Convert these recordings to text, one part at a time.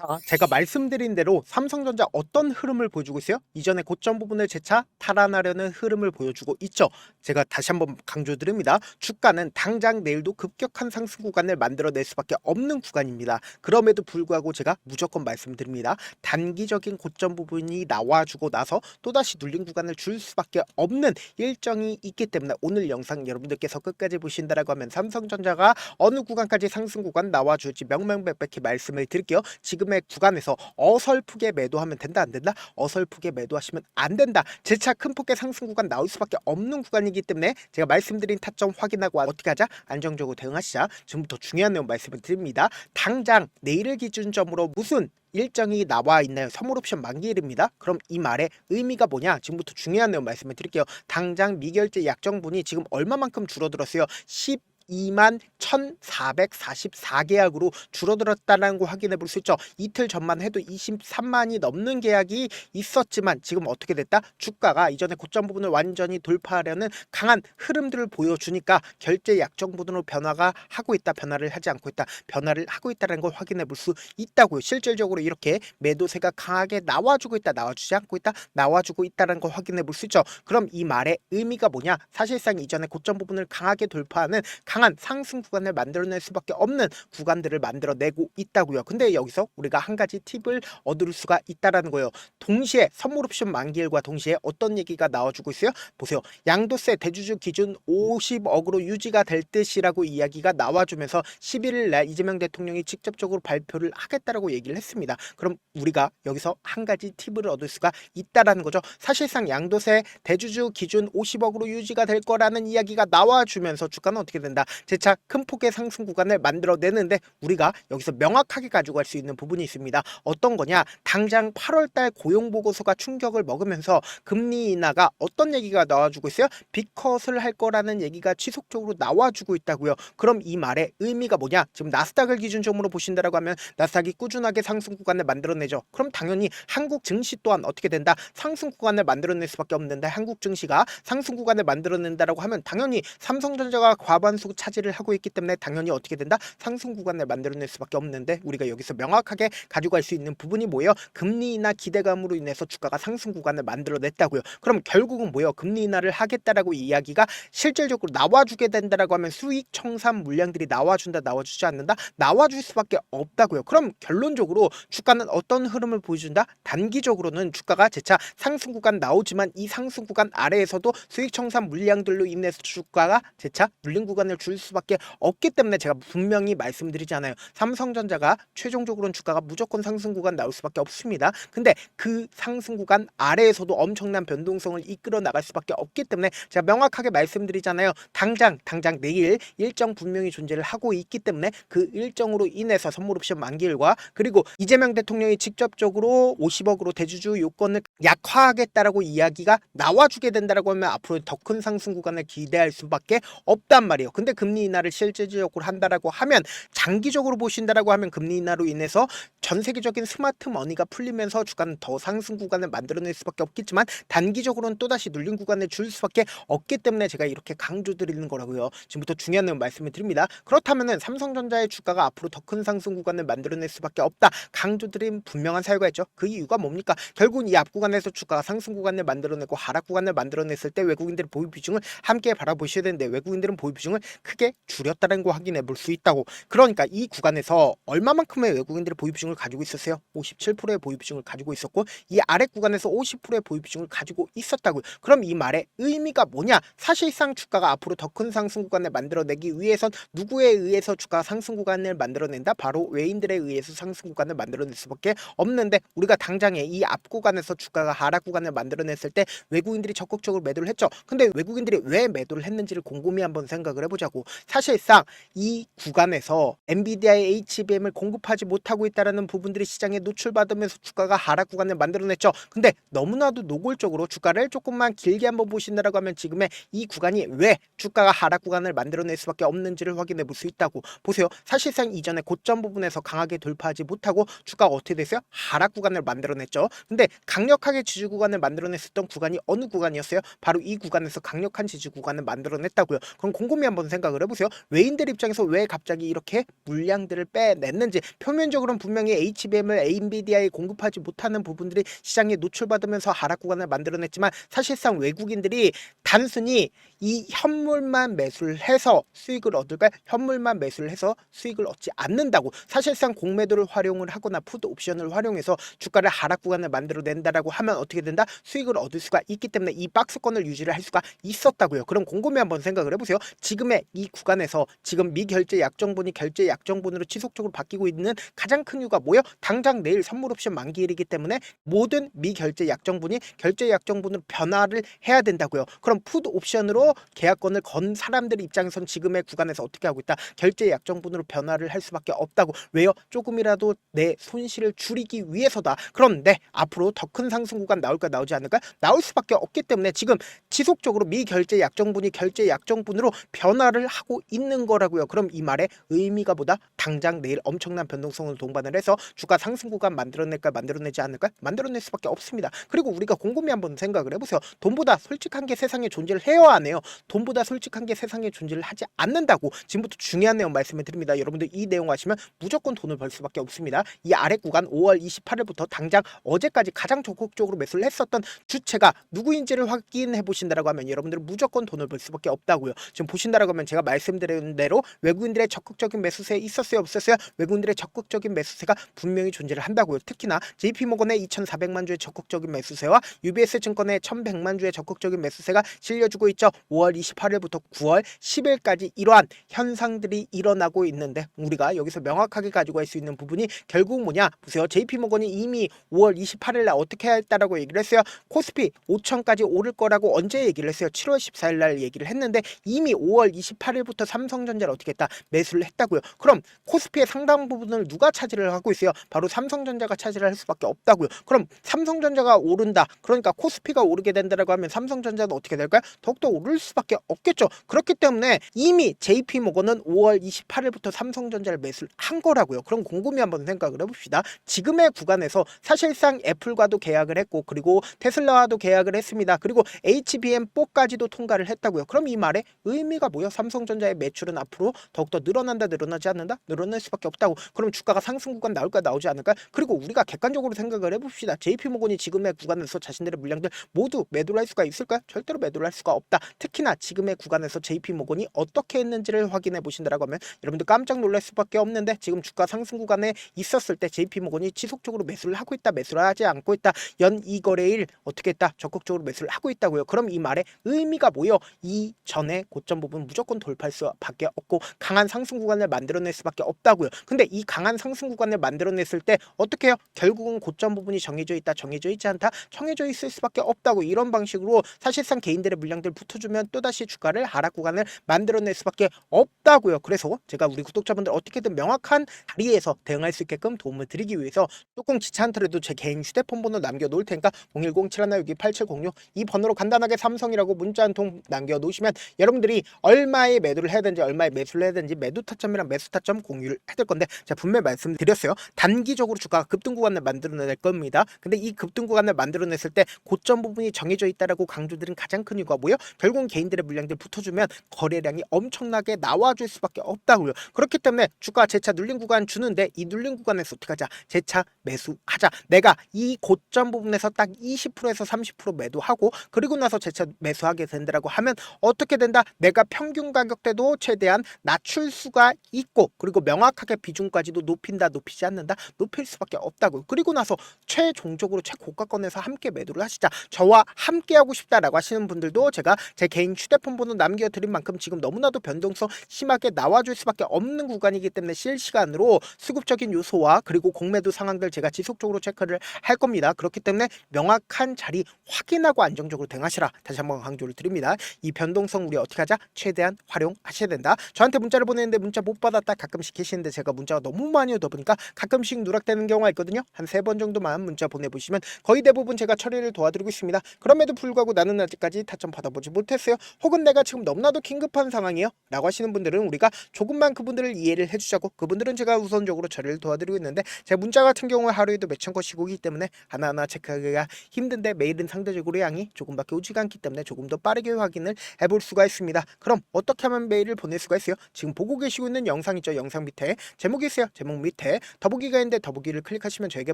자, 제가 말씀드린 대로 삼성전자 어떤 흐름을 보여주고 있어요? 이전에 고점 부분을 재차 탈환하려는 흐름을 보여주고 있죠. 제가 다시 한번 강조드립니다. 주가는 당장 내일도 급격한 상승 구간을 만들어낼 수밖에 없는 구간입니다. 그럼에도 불구하고 제가 무조건 말씀드립니다. 단기적인 고점 부분이 나와주고 나서 또다시 눌린 구간을 줄 수밖에 없는 일정이 있기 때문에 오늘 영상 여러분들께서 끝까지 보신다라고 하면 삼성전자가 어느 구간까지 상승 구간 나와줄지 명명백백히 말씀을 드릴게요. 지금의 구간에서 어설프게 매도하면 된다 안 된다? 어설프게 매도하시면 안 된다. 재차 큰 폭의 상승 구간 나올 수밖에 없는 구간이기 때문에 제가 말씀드린 타점 확인하고 어떻게 하자? 안정적으로 대응하시자. 지금부터 중요한 내용 말씀을 드립니다. 당장 내일을 기준점으로 무슨 일정이 나와 있나요? 선물 옵션 만기일입니다. 그럼 이 말의 의미가 뭐냐? 지금부터 중요한 내용 말씀을 드릴게요. 당장 미결제 약정분이 지금 얼마만큼 줄어들었어요? 12만 1,444계약으로 줄어들었다는 거 확인해 볼 수 있죠. 이틀 전만 해도 23만이 넘는 계약이 있었지만 지금 어떻게 됐다? 주가가 이전에 고점 부분을 완전히 돌파하려는 강한 흐름들을 보여주니까 결제 약정 부분으로 변화가 하고 있다, 변화를 하지 않고 있다, 변화를 하고 있다는 걸 확인해 볼 수 있다고요. 실질적으로 이렇게 매도세가 강하게 나와주고 있다, 나와주지 않고 있다, 나와주고 있다는 걸 확인해 볼 수 있죠. 그럼 이 말의 의미가 뭐냐? 사실상 이전에 고점 부분을 강하게 돌파하는 강한 상승 구간을 만들어낼 수밖에 없는 구간들을 만들어내고 있다고요. 근데 여기서 우리가 한 가지 팁을 얻을 수가 있다라는 거예요. 동시에 선물 옵션 만기일과 동시에 어떤 얘기가 나와주고 있어요? 보세요. 양도세 대주주 기준 50억으로 유지가 될 듯이라고 이야기가 나와주면서 11일 날 이재명 대통령이 직접적으로 발표를 하겠다라고 얘기를 했습니다. 그럼 우리가 여기서 한 가지 팁을 얻을 수가 있다라는 거죠. 사실상 양도세 대주주 기준 50억으로 유지가 될 거라는 이야기가 나와주면서 주가는 어떻게 된다? 재차 큰 폭의 상승 구간을 만들어내는데 우리가 여기서 명확하게 가져갈 수 있는 부분이 있습니다. 어떤 거냐? 당장 8월달 고용보고서가 충격을 먹으면서 금리 인하가 어떤 얘기가 나와주고 있어요? 빅컷을 할 거라는 얘기가 지속적으로 나와주고 있다고요. 그럼 이 말의 의미가 뭐냐? 지금 나스닥을 기준점으로 보신다라고 하면 나스닥이 꾸준하게 상승 구간을 만들어내죠. 그럼 당연히 한국 증시 또한 어떻게 된다? 상승 구간을 만들어낼 수밖에 없는데 한국 증시가 상승 구간을 만들어낸다라고 하면 당연히 삼성전자가 과반수 차지를 하고 있기 때문에 당연히 어떻게 된다? 상승 구간을 만들어낼 수밖에 없는데 우리가 여기서 명확하게 가져갈 수 있는 부분이 뭐예요? 금리 인하 기대감으로 인해서 주가가 상승 구간을 만들어냈다고요. 그럼 결국은 뭐예요? 금리 인하를 하겠다라고 이야기가 실질적으로 나와주게 된다라고 하면 수익 청산 물량들이 나와준다, 나와주지 않는다? 나와줄 수밖에 없다고요. 그럼 결론적으로 주가는 어떤 흐름을 보여준다? 단기적으로는 주가가 재차 상승 구간 나오지만 이 상승 구간 아래에서도 수익 청산 물량들로 인해서 주가가 재차 눌린 구간을 줄 수밖에 없기 때문에 제가 분명히 말씀드리잖아요. 삼성전자가 최종적으로는 주가가 무조건 상승 구간 나올 수밖에 없습니다. 근데 그 상승 구간 아래에서도 엄청난 변동성을 이끌어 나갈 수밖에 없기 때문에 제가 명확하게 말씀드리잖아요. 당장 내일 일정 분명히 존재를 하고 있기 때문에 그 일정으로 인해서 선물 옵션 만기일과 그리고 이재명 대통령이 직접적으로 50억으로 대주주 요건을 약화하겠다라고 이야기가 나와주게 된다라고 하면 앞으로 더 큰 상승 구간을 기대할 수밖에 없단 말이에요. 근데 금리 인하를 실질적으로 한다라고 하면 장기적으로 보신다라고 하면 금리 인하로 인해서 전 세계적인 스마트 머니가 풀리면서 주가는 더 상승 구간을 만들어낼 수밖에 없겠지만 단기적으로는 또다시 눌린 구간을 줄 수밖에 없기 때문에 제가 이렇게 강조드리는 거라고요. 지금부터 중요한 내용 말씀을 드립니다. 그렇다면은 삼성전자의 주가가 앞으로 더 큰 상승 구간을 만들어낼 수밖에 없다. 강조드린 분명한 사유가 있죠. 그 이유가 뭡니까? 결국은 이 앞 구간에서 주가가 상승 구간을 만들어내고 하락 구간을 만들어냈을 때 외국인들의 보유 비중을 함께 바라보셔야 되는데 외국인들은 보유 비중을 크게 줄였다는 거 확인해 볼 수 있다고. 그러니까 이 구간에서 얼마만큼의 외국인들의 보유 비중을 가지고 있었어요? 57%의 보유 비중을 가지고 있었고 이 아래 구간에서 50%의 보유 비중을 가지고 있었다고요. 그럼 이 말의 의미가 뭐냐? 사실상 주가가 앞으로 더 큰 상승 구간을 만들어내기 위해선 누구에 의해서 주가 상승 구간을 만들어낸다? 바로 외인들에 의해서 상승 구간을 만들어낼 수밖에 없는데 우리가 당장에 이 앞 구간에서 주가가 하락 구간을 만들어냈을 때 외국인들이 적극적으로 매도를 했죠. 근데 외국인들이 왜 매도를 했는지를 곰곰이 한번 생각을 해보자고. 사실상 이 구간에서 엔비디아의 HBM을 공급하지 못하고 있다는 부분들이 시장에 노출받으면서 주가가 하락 구간을 만들어냈죠. 근데 너무나도 노골적으로 주가를 조금만 길게 한번 보신다라고 하면 지금의 이 구간이 왜 주가가 하락 구간을 만들어낼 수밖에 없는지를 확인해 볼 수 있다고. 보세요. 사실상 이전에 고점 부분에서 강하게 돌파하지 못하고 주가가 어떻게 됐어요? 하락 구간을 만들어냈죠. 근데 강력하게 지지 구간을 만들어냈었던 구간이 어느 구간이었어요? 바로 이 구간에서 강력한 지지 구간을 만들어냈다고요. 그럼 곰곰이 한번 생각 생각을 해보세요. 외인들 입장에서 왜 갑자기 이렇게 물량들을 빼냈는지, 표면적으로는 분명히 HBM을 엔비디아에 공급하지 못하는 부분들이 시장에 노출받으면서 하락 구간을 만들어냈지만, 사실상 외국인들이 단순히 이 현물만 매수를 해서 수익을 얻을까? 현물만 매수를 해서 수익을 얻지 않는다고. 사실상 공매도를 활용을 하거나 푸드 옵션을 활용해서 주가를 하락 구간을 만들어낸다라고 하면 어떻게 된다? 수익을 얻을 수가 있기 때문에 이 박스권을 유지를 할 수가 있었다고요. 그럼 곰곰이 한번 생각을 해보세요. 지금의 이 구간에서 지금 미결제 약정분이 결제 약정분으로 지속적으로 바뀌고 있는 가장 큰 이유가 뭐예요? 당장 내일 선물 옵션 만기일이기 때문에 모든 미결제 약정분이 결제 약정분으로 변화를 해야 된다고요. 그럼 푸드 옵션으로 계약권을 건 사람들 입장에선 지금의 구간에서 어떻게 하고 있다? 결제 약정분으로 변화를 할 수밖에 없다고. 왜요? 조금이라도 내 손실을 줄이기 위해서다. 그런데 앞으로 더 큰 상승 구간 나올까 나오지 않을까? 나올 수밖에 없기 때문에 지금 지속적으로 미결제 약정분이 결제 약정분으로 변화를 하고 있는 거라고요. 그럼 이 말의 의미가 뭐다? 당장 내일 엄청난 변동성을 동반을 해서 주가 상승 구간 만들어낼까 만들어내지 않을까? 만들어낼 수밖에 없습니다. 그리고 우리가 곰곰이 한번 생각을 해보세요. 돈보다 솔직한 게 세상에 존재를 해요, 안 해요? 돈보다 솔직한 게 세상에 존재를 하지 않는다고 지금부터 중요한 내용 말씀을 드립니다. 여러분들 이 내용 아시면 무조건 돈을 벌 수밖에 없습니다. 이 아래 구간 5월 28일부터 당장 어제까지 가장 적극적으로 매수를 했었던 주체가 누구인지를 확인해 보신다라고 하면 여러분들은 무조건 돈을 벌 수밖에 없다고요. 지금 보신다라고 하면 제가 말씀드린 대로 외국인들의 적극적인 매수세 있었어요, 없었어요? 외국인들의 적극적인 매수세가 분명히 존재를 한다고요. 특히나 JP모건의 2,400만 주의 적극적인 매수세와 UBS 증권의 1,100만 주의 적극적인 매수세가 실려주고 있죠. 5월 28일부터 9월 10일까지 이러한 현상들이 일어나고 있는데, 우리가 여기서 명확하게 가지고 갈 수 있는 부분이 결국 뭐냐? 보세요. JP모건이 이미 5월 28일 날 어떻게 했다라고 얘기를 했어요. 코스피 5천까지 오를 거라고 언제 얘기를 했어요? 7월 14일 날 얘기를 했는데 이미 5월 28일부터 삼성전자를 어떻게 했다? 매수를 했다고요. 그럼 코스피의 상당 부분을 누가 차지를 하고 있어요? 바로 삼성전자가 차지를 할 수밖에 없다고요. 그럼 삼성전자가 오른다. 그러니까 코스피가 오르게 된다라고 하면 삼성전자는 어떻게 될까요? 더욱더 오를 수밖에 없겠죠. 그렇기 때문에 이미 JP모건은 5월 28일부터 삼성전자를 매수를 한 거라고요. 그럼 곰곰이 한번 생각을 해봅시다. 지금의 구간에서 사실상 애플과도 계약을 했고, 그리고 테슬라와도 계약을 했습니다. 그리고 HBM4까지도 통과를 했다고요. 그럼 이 말의 의미가 뭐예요? 삼성전자의 매출은 앞으로 더욱더 늘어난다, 늘어나지 않는다? 늘어날 수밖에 없다고. 그럼 주가가 상승 구간 나올까, 나오지 않을까? 그리고 우리가 객관적으로 생각을 해봅시다. JP모건이 지금의 구간에서 자신들의 물량들 모두 매도를 할 수가 있을까? 절대로 매도를 할 수가 없다. 특히나 지금의 구간에서 JP모건이 어떻게 했는지를 확인해 보신다라고 하면 여러분들 깜짝 놀랄 수밖에 없는데, 지금 주가 상승 구간에 있었을 때 JP모건이 지속적으로 매수를 하고 있다, 매수를 하지 않고 있다, 연 2거래일 어떻게 했다? 적극적으로 매수를 하고 있다고요. 그럼 이 말의 의미가 뭐예요? 이전에 고점 부분 무조건 돌파할 수밖에 없고 강한 상승 구간을 만들어낼 수밖에 없다고요. 근데 이 강한 상승 구간을 만들어냈을 때 어떻게 해요? 결국은 고점 부분이 정해져 있다, 정해져 있지 않다, 정해져 있을 수밖에 없다고. 이런 방식으로 사실상 개인들의 물량들 붙어주면 또다시 주가를 하락 구간을 만들어낼 수밖에 없다고요. 그래서 제가 우리 구독자분들 어떻게든 명확한 자리에서 대응할 수 있게끔 도움을 드리기 위해서 조금 귀찮더라도 제 개인 휴대폰 번호 남겨놓을 테니까 010-7162-8706 이 번호로 간단하게 삼성이라고 문자 한 통 남겨놓으시면 여러분들이 얼마에 매도를 해야 되는지, 얼마에 매수를 해야 되는지 매도 타점이랑 매수 타점 공유를 해줄 건데, 제가 분명히 말씀드렸어요. 단기적으로 주가가 급등 구간을 만들어낼 겁니다. 근데 이 급등 구간을 만들어냈을 때 고점 부분이 정해져 있다라고 강조드린 가장 큰 이유가 뭐예요? 결국은 개인들의 물량들 붙어주면 거래량이 엄청나게 나와줄 수밖에 없다고요. 그렇기 때문에 주가 재차 눌린 구간 주는데 이 눌린 구간에서 어떻게 하자? 재차 매수하자. 내가 이 고점 부분에서 딱 20%에서 30% 매도하고 그리고 나서 재차 매수하게 된다라고 하면 어떻게 된다? 내가 평균 가격대도 최대한 낮출 수가 있고, 그리고 명확하게 비중까지도 높인다, 높이지 않는다, 높일 수밖에 없다고. 그리고 나서 최종적으로 최고가권에서 함께 매도를 하시자. 저와 함께 하고 싶다라고 하시는 분들도 제가 제 개인 휴대폰 번호 남겨드린 만큼 지금 너무나도 변동성 심하게 나와줄 수밖에 없는 구간이기 때문에 실시간으로 수급적인 요소와 그리고 공매도 상황들 제가 지속적으로 체크를 할 겁니다. 그렇기 때문에 명확한 자리 확인하고 안정적으로 대응하시라 다시 한번 강조를 드립니다. 이 변동성 우리 어떻게 하자? 최대한 활용하셔야 된다. 저한테 문자를 보내는데 문자 못 받았다 가끔씩 계시는데 제가 문자가 너무 많이 오다 보니까 가끔씩 누락되는 경우가 있거든요. 한 3번 정도만 문자 보내보시면 거의 대부분 제가 처리를 도와드리고 있습니다. 그럼에도 불구하고 나는 아직까지 타점 받아보지 못했어요. 혹은 내가 지금 너무나도 긴급한 상황이에요 라고 하시는 분들은 우리가 조금만 그분들을 이해를 해주자고, 그분들은 제가 우선적으로 처리를 도와드리고 있는데, 제 문자 같은 경우에 하루에도 몇천 건씩 오기 때문에 하나하나 체크하기가 힘든데 매일은 상대적으로 양이 조금밖에 오지가 않기 때문에 조금 더 빠르게 확인을 해볼 수가 있습니다. 그럼 어떤 어떻게 하면 메일을 보낼 수가 있어요? 지금 보고 계시고 있는 영상 있죠? 영상 밑에 제목이 있어요. 제목 밑에 더보기가 있는데 더보기를 클릭하시면 저에게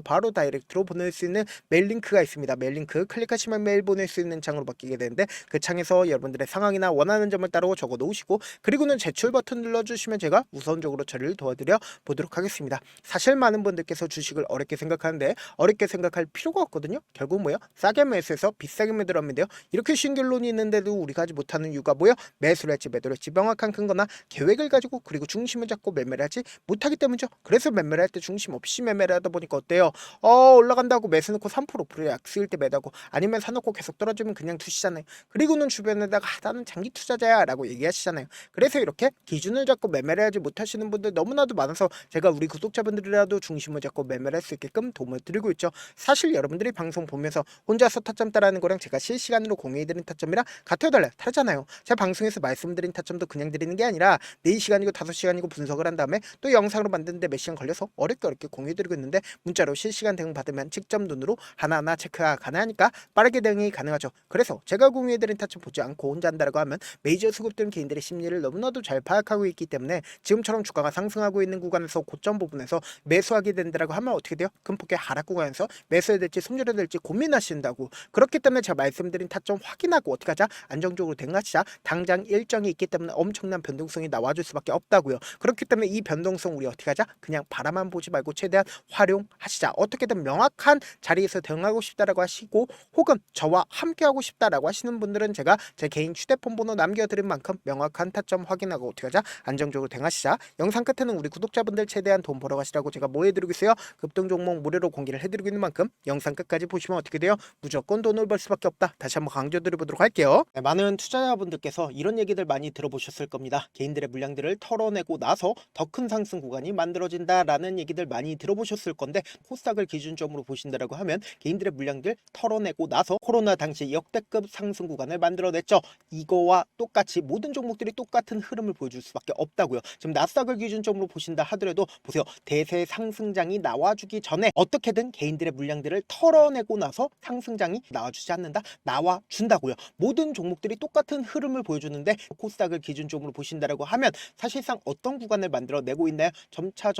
바로 다이렉트로 보낼 수 있는 메일 링크가 있습니다. 메일 링크 클릭하시면 메일 보낼 수 있는 창으로 바뀌게 되는데 그 창에서 여러분들의 상황이나 원하는 점을 따로 적어 놓으시고 그리고는 제출 버튼 눌러주시면 제가 우선적으로 처리를 도와드려 보도록 하겠습니다. 사실 많은 분들께서 주식을 어렵게 생각하는데 어렵게 생각할 필요가 없거든요. 결국 뭐예요? 싸게 매수해서 비싸게 매도하면 돼요. 이렇게 쉬운 결론이 있는데도 우리가 하지 못하는 이유가 뭐예요? 매수를 할지 매도를 할지 명확한 근거나 계획을 가지고 그리고 중심을 잡고 매매를 하지 못하기 때문이죠. 그래서 매매를 할 때 중심 없이 매매를 하다 보니까 어때요? 올라간다고 매수 넣고 3% 5% 약수일 때 매도하고 아니면 사놓고 계속 떨어지면 그냥 두시잖아요. 그리고는 주변에다가 나는 장기 투자자야 라고 얘기하시잖아요. 그래서 이렇게 기준을 잡고 매매를 하지 못하시는 분들 너무나도 많아서 제가 우리 구독자분들이라도 중심을 잡고 매매를 할 수 있게끔 도움을 드리고 있죠. 사실 여러분들이 방송 보면서 혼자서 타점 따라하는 거랑 제가 실시간으로 공유해드린 타점이랑 같아요 달라요? 다르잖아요. 제가 방송에서 말씀드린 타점도 그냥 드리는 게 아니라 4시간이고 5시간이고 분석을 한 다음에 또 영상으로 만드는데 몇 시간 걸려서 어렵게 공유해드리고 있는데 문자로 실시간 대응 받으면 직접 눈으로 하나하나 체크가 가능하니까 빠르게 대응이 가능하죠. 그래서 제가 공유해드린 타점 보지 않고 혼자 한다라고 하면 메이저 수급들은 개인들의 심리를 너무나도 잘 파악하고 있기 때문에 지금처럼 주가가 상승하고 있는 구간에서 고점 부분에서 매수하게 된다라고 하면 어떻게 돼요? 큰 폭의 하락 구간에서 매수해야 될지 손절해야 될지 고민하신다고. 그렇기 때문에 제가 말씀드린 타점 확인하고 어떻게 하자? 안정적으로 대응하시자. 당장 일정이 있기 때문에 엄청난 변동성이 나와줄 수밖에 없다고요. 그렇기 때문에 이 변동성 우리 어떻게 하자? 그냥 바라만 보지 말고 최대한 활용하시자. 어떻게든 명확한 자리에서 대응하고 싶다라고 하시고 혹은 저와 함께하고 싶다라고 하시는 분들은 제가 제 개인 휴대폰 번호 남겨드린 만큼 명확한 타점 확인하고 어떻게 하자? 안정적으로 대응하시자. 영상 끝에는 우리 구독자분들 최대한 돈 벌어 가시라고 제가 뭐 해드리고 있어요? 급등 종목 무료로 공개를 해드리고 있는 만큼 영상 끝까지 보시면 어떻게 돼요? 무조건 돈을 벌 수밖에 없다. 다시 한번 강조드려보도록 할게요. 네, 많은 투자자분들께서 이런 얘기들 많이 들어보셨을 겁니다. 개인들의 물량들을 털어내고 나서 더 큰 상승 구간이 만들어진다라는 얘기들 많이 들어보셨을 건데 코스닥을 기준점으로 보신다라고 하면 개인들의 물량들 털어내고 나서 코로나 당시 역대급 상승 구간을 만들어냈죠. 이거와 똑같이 모든 종목들이 똑같은 흐름을 보여줄 수밖에 없다고요. 지금 나스닥을 기준점으로 보신다 하더라도 보세요. 대세 상승장이 나와주기 전에 어떻게든 개인들의 물량들을 털어내고 나서 상승장이 나와주지 않는다? 나와준다고요. 모든 종목들이 똑같은 흐름을 보여주는데 코스닥을 기준점으로 보신다라고 하면 사실상 어떤 구간을 만들어내고 있나요? 점차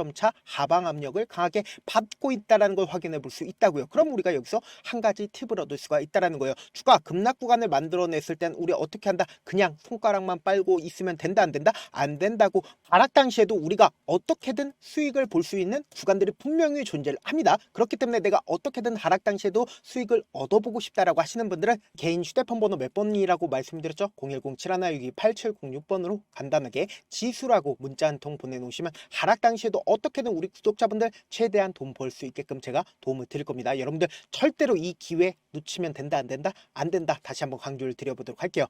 하방 압력을 강하게 받고 있다는 걸 확인해 볼 수 있다고요. 그럼 우리가 여기서 한 가지 팁을 얻을 수가 있다는 거예요. 주가 급락 구간을 만들어냈을 땐 우리 어떻게 한다? 그냥 손가락만 빨고 있으면 된다 안 된다? 안 된다고. 하락 당시에도 우리가 어떻게든 수익을 볼 수 있는 구간들이 분명히 존재를 합니다. 그렇기 때문에 내가 어떻게든 하락 당시에도 수익을 얻어보고 싶다라고 하시는 분들은 개인 휴대폰 번호 몇 번이라고 말씀드렸죠? 010-7162-8706번으로 간단하게 지수라고 문자 한 통 보내놓으시면 하락 당시에도 어떻게든 우리 구독자분들 최대한 돈 벌 수 있게끔 제가 도움을 드릴 겁니다. 여러분들 절대로 이 기회 놓치면 된다 안 된다? 안 된다. 다시 한번 강조를 드려보도록 할게요.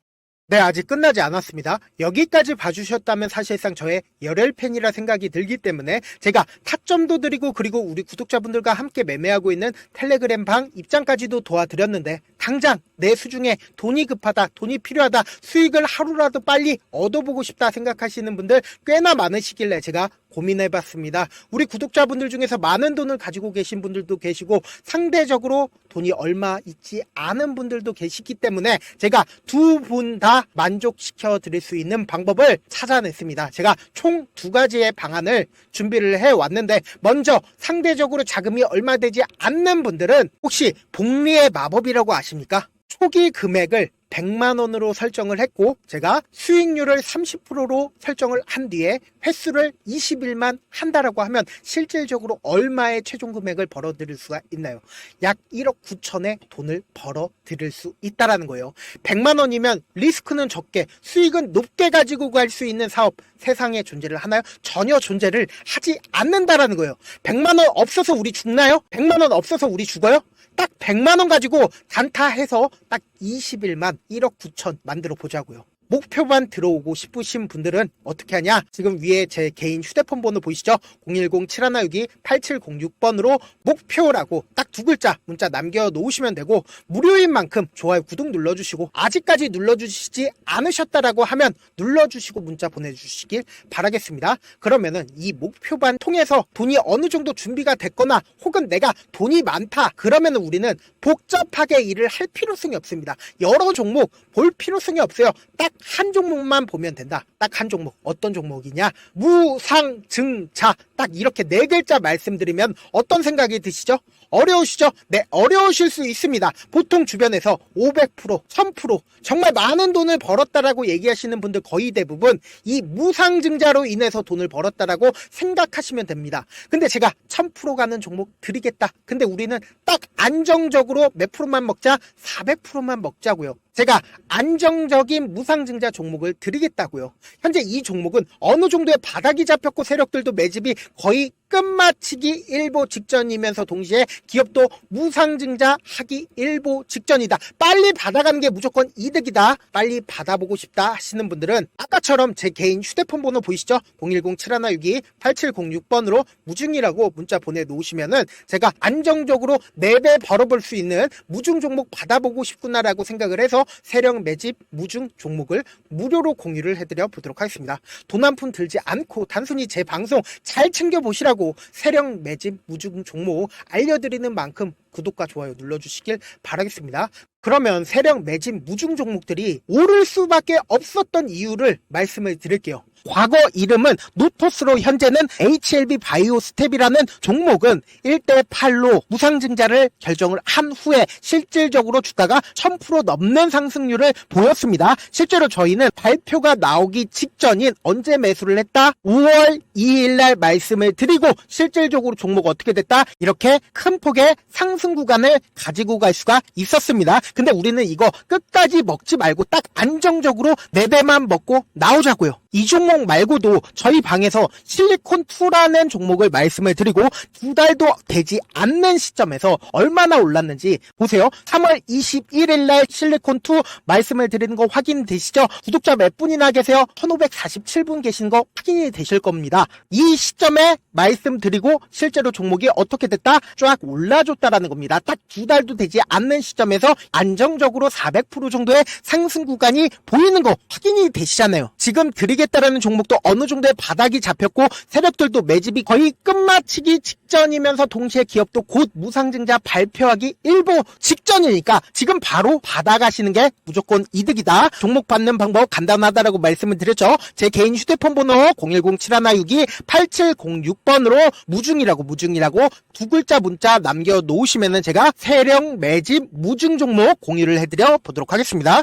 네, 아직 끝나지 않았습니다. 여기까지 봐주셨다면 사실상 저의 열혈 팬이라 생각이 들기 때문에 제가 타점도 드리고 그리고 우리 구독자분들과 함께 매매하고 있는 텔레그램 방 입장까지도 도와드렸는데 당장 내 수중에 돈이 급하다, 돈이 필요하다, 수익을 하루라도 빨리 얻어보고 싶다 생각하시는 분들 꽤나 많으시길래 제가 고민해봤습니다. 우리 구독자분들 중에서 많은 돈을 가지고 계신 분들도 계시고 상대적으로 돈이 얼마 있지 않은 분들도 계시기 때문에 제가 두 분 다 만족시켜 드릴 수 있는 방법을 찾아냈습니다. 제가 총 2가지의 방안을 준비를 해왔는데 먼저 상대적으로 자금이 얼마 되지 않는 분들은 혹시 복리의 마법이라고 아십니까? 초기 금액을 100만원으로 설정을 했고 제가 수익률을 30%로 설정을 한 뒤에 횟수를 20일만 한다라고 하면 실질적으로 얼마의 최종 금액을 벌어들일 수가 있나요? 약 1억 9천의 돈을 벌어들일 수 있다라는 거예요. 100만원이면 리스크는 적게 수익은 높게 가지고 갈 수 있는 사업 세상에 존재를 하나요? 전혀 존재를 하지 않는다라는 거예요. 100만원 없어서 우리 죽나요? 100만원 없어서 우리 죽어요? 딱 100만원 가지고 단타해서 딱 20일만 1억 9천 만들어 보자고요. 목표만 들어오고 싶으신 분들은 어떻게 하냐? 지금 위에 제 개인 휴대폰 번호 보이시죠? 010-7162-8706번으로 목표라고 딱 2글자 문자 남겨놓으시면 되고 무료인 만큼 좋아요, 구독 눌러주시고 아직까지 눌러주시지 않으셨다라고 하면 눌러주시고 문자 보내주시길 바라겠습니다. 그러면은 이 목표반 통해서 돈이 어느 정도 준비가 됐거나 혹은 내가 돈이 많다 그러면은 우리는 복잡하게 일을 할 필요성이 없습니다. 여러 종목 볼 필요성이 없어요. 딱 한 종목만 보면 된다. 딱 한 종목. 어떤 종목이냐? 무상증자. 딱 이렇게 네 글자 말씀드리면 어떤 생각이 드시죠? 어려우시죠? 네, 어려우실 수 있습니다. 보통 주변에서 500%, 1000% 정말 많은 돈을 벌었다라고 얘기하시는 분들 거의 대부분 이 무상증자로 인해서 돈을 벌었다라고 생각하시면 됩니다. 근데 제가 1000% 가는 종목 드리겠다. 근데 우리는 딱 안정적으로 몇 프로만 먹자? 400%만 먹자고요. 제가 안정적인 무상증자 종목을 드리겠다고요. 현재 이 종목은 어느 정도의 바닥이 잡혔고 세력들도 매집이 거의 끝마치기 일보 직전이면서 동시에 기업도 무상증자 하기 일보 직전이다. 빨리 받아가는 게 무조건 이득이다. 빨리 받아보고 싶다 하시는 분들은 아까처럼 제 개인 휴대폰 번호 보이시죠? 010-7162-8706번으로 무중이라고 문자 보내놓으시면은 제가 안정적으로 4배 벌어볼 수 있는 무중 종목 받아보고 싶구나라고 생각을 해서 세력 매집 무중 종목을 무료로 공유를 해드려 보도록 하겠습니다. 돈 한 푼 들지 않고 단순히 제 방송 잘 챙겨보시라고 세력 매집 무중 종목 알려드리는 만큼 구독과 좋아요 눌러주시길 바라겠습니다. 그러면 세력 매집 무중 종목들이 오를 수밖에 없었던 이유를 말씀을 드릴게요. 과거 이름은 노토스로 현재는 HLB 바이오스텝이라는 종목은 1대8로 무상증자를 결정을 한 후에 실질적으로 주가가 1000% 넘는 상승률을 보였습니다. 실제로 저희는 발표가 나오기 직전인 언제 매수를 했다? 5월 2일날 말씀을 드리고 실질적으로 종목 어떻게 됐다? 이렇게 큰 폭의 상승 구간을 가지고 갈 수가 있었습니다. 근데 우리는 이거 끝까지 먹지 말고 딱 안정적으로 4배만 먹고 나오자고요. 이 종목 말고도 저희 방에서 실리콘2라는 종목을 말씀을 드리고 2달도 되지 않는 시점에서 얼마나 올랐는지 보세요. 3월 21일 날 실리콘2 말씀을 드리는 거 확인되시죠? 구독자 몇 분이나 계세요? 1547분 계신 거 확인이 되실 겁니다. 이 시점에 말씀드리고 실제로 종목이 어떻게 됐다? 쫙 올라줬다라는 겁니다. 딱 2달도 되지 않는 시점에서 안정적으로 400% 정도의 상승 구간이 보이는 거 확인이 되시잖아요. 지금 드리겠다라는 종목도 어느 정도의 바닥이 잡혔고 세력들도 매집이 거의 끝마치기 직전이면서 동시에 기업도 곧 무상증자 발표하기 일보 직전이니까 지금 바로 받아가시는 게 무조건 이득이다. 종목 받는 방법 간단하다라고 말씀을 드렸죠. 제 개인 휴대폰 번호 010-7162-8706번으로 무중이라고 두 글자 문자 남겨놓으시면은 제가 세력 매집 무중 종목 공유를 해드려 보도록 하겠습니다.